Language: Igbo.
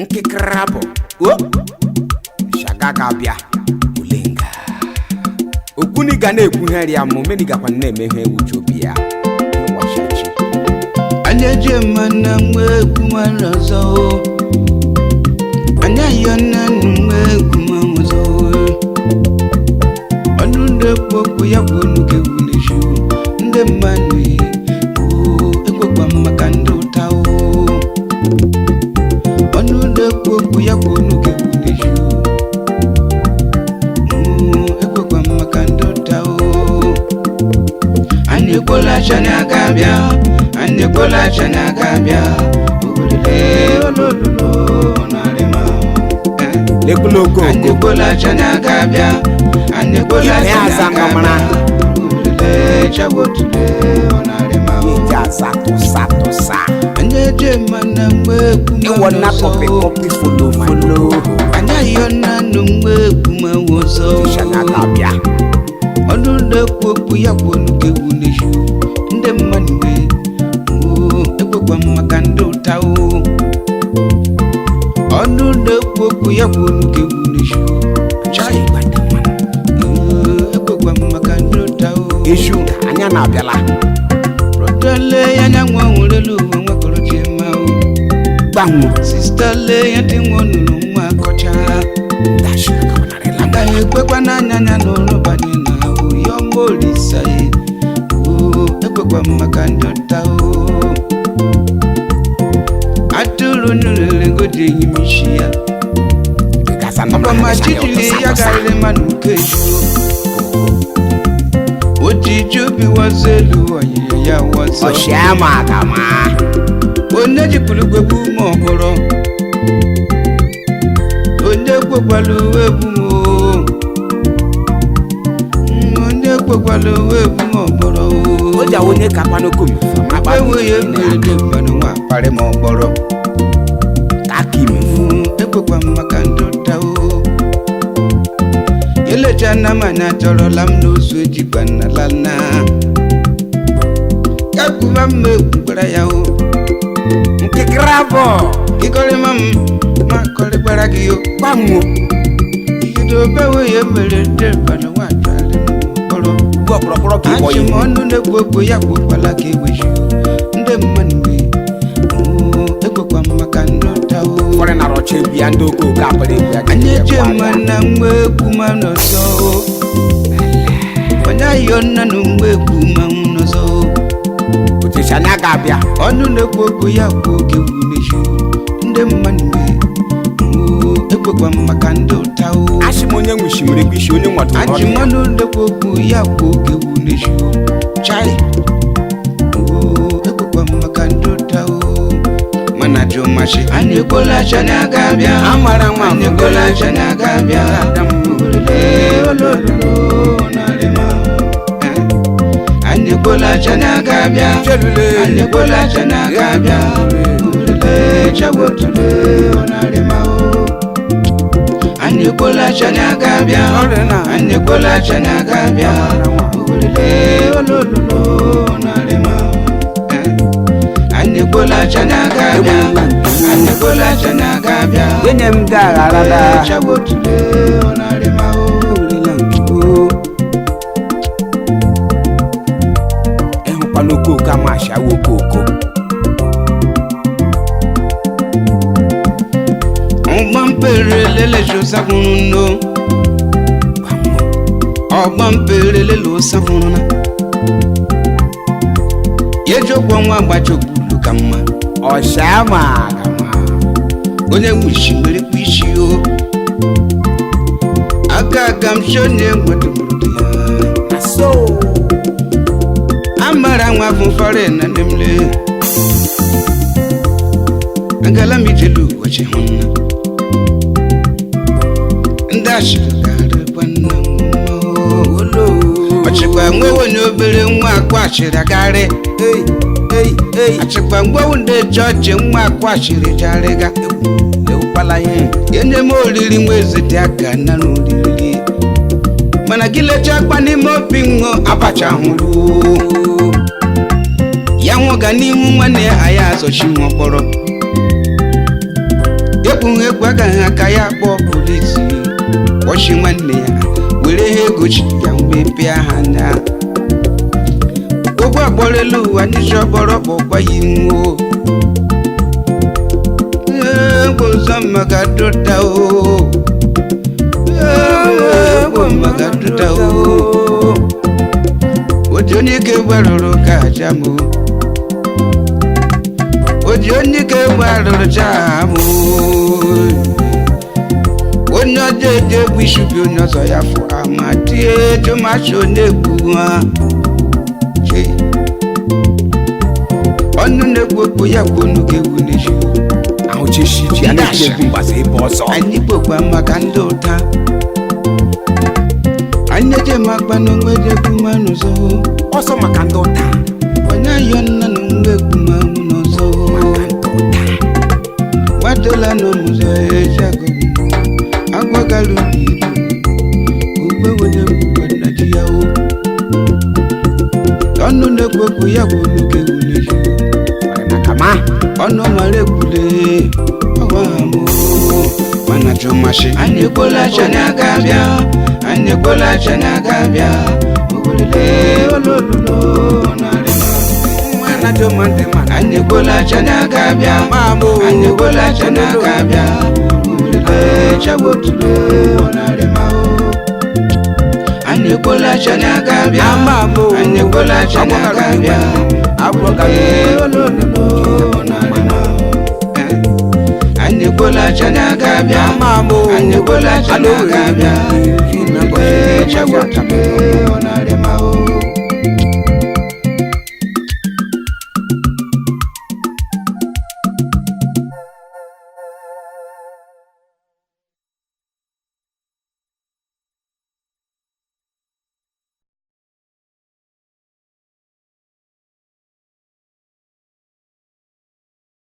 Nkikrabo Shagagabia Ulinga Okuni ga na-ekwugheri ya ma omeniga kwa na-emeghe Ujobia Washachi Anyaje mana mwe kumarazo Anyayona mwe kumamazo Anunde poku ya kunuke unishu Nde mani Eko kwa makando tao Anunde poku ya kunuke unishu Eko kwa makando tao Anyekola chana kabia Anyekola chana kabia Ulele ololo onarema Lekuloko Anyekola chana kabia Anyekola chana kabia Ulele chabotule onarema Yeja sato sa Anyeje mana mwe kuma Ewa na kopi follow Anyayona numwe kuma wozo Shagagabia Onude poku ya kunuke unishu Nde manwe Eko kwa makando tao Onude poku ya kunuke unishu Chai Badaman Eko kwa makando tao Ishu anya na abiala Rodale ya nyangwa ulelu Mwakolo jemao Bangu Sister le ya tingwa nunu mwakocha Dashi kawanarela Anga ekwe kwa nanyanya nono banina Uyombo lisae Ekwe kwa makando tao Atulu nulengo jenyi mishia Mapa machitili ya gare manukeshu Ojijubi wazelu wa ya wazo Oshama kama Oneji kulugwebu mokoro Onye kwalu webu mo Onye kwalu webu mokoro Oja onye kapano kumi Ewe ye mele manu wa pare mokoro Kakimi Ekwe kwa makando tao Yele chana mana choro lamno suji bana lana Yakuwa me kukwara yao Nkikrabo Kikole makole kwara kiyo Bangu Ikido bewe ye mele bana wa chale mokoro Gopro kiboyi Achimono ne kwekwe ya kukwala kiwishu Nde manwe Ekwe kwa makando tao Kore na roche bia ndoko kapere bia Anyeje mana mwe kumano so Wanyayona numwe kumano so Utisha nyagabia Onu ne kwekwe ya kwoke unishu Nde manwe Ekwe kwa makando tao Ashimonye mwishimire kwishi onye mwatu Achimono ne kwekwe ya kwoke unishu Chai Ekwe kwa makando tao Manajo mashi Anyekola chana gabia Amara mwa Anyekola chana gabia Ulele ololo nalema Anyekola chana gabia Anyekola chana gabia Ulele chabotule onalema Anyekola chana gabia Anyekola chana gabia Ulele ololo nalema Anyekola chana gabia Anyekola chana gabia Yenye mgaga rada Chabotule onalema Ehu panoko kama ashawo koko Ogbonpere lele josakununo Ogbonpere lele osakununa Yejokwa nwa gbachokulu kama Oshama kama Onye mwishimere kwishi o Aga mshone mwatumurudi ya Aso Amara nwa funfare na nemle Agala mijelu wache honna Ndashi gare bwana Olo Achikwa mwewe ni obere nwa kwa shiragare Achikwa mwewe nde joje nwa kwa shirijarega Leupala ye Yenye molili mwezi tiaka na nulili Mana gile chakwa ni mopingo abacha hulu Ya mwoga ni mwane ayazo shimokoro egwu agaghị aka ya kpọọ polisi kpọchi nwanne ya were ha egochi ya mmepe ha anya ogbu akpọrela ụwa n'isi ọkpọrọkpọ gwa ya iwu egwu ọzọ maka dụta egwu maka dụta oji onye ike gwarụrụ ka aja m oji onye ike gwarụrụ jam onye ọjọọ eji egwu ishubi onye ọzọ ya fụ ama tie tomato na-egbu ha ọnụ na-ekwu okwu ya bụ onu ga-ewu n'echi ahụ cheshi ji anaghị egwu mgbasa ebe ọzọ anyị kpokwa maka ndị ụta anyị eje makpa na onwe egwu mmanụ ọzọ ọsọ maka ndị ụta onye ayọ nna na onwe egwu mmanụ n'ọzọ gbatola n'ọmụzọ ejago agwagalu n'iru ugbe wede mgbe na di ya o ọnụ na-ekwu okwu ya bụ onu ga-ewu n'echi ọnụ mara ekwule ọwa mụ mana jụmashi anyị ekwola acha na-aga abịa anyị ekwola acha na-aga abịa obolile ololulo narịma mana jụmandị mana anyị ekwola acha na-aga abịa anyị ekwola acha na-aga abịa obolile chagbotule narịma anyị ekwola acha na-aga abịa anyị ekwola acha na-aga abịa ololulo anyị ekwola acha na-aga abịa anyị ekwola acha na-aga abịa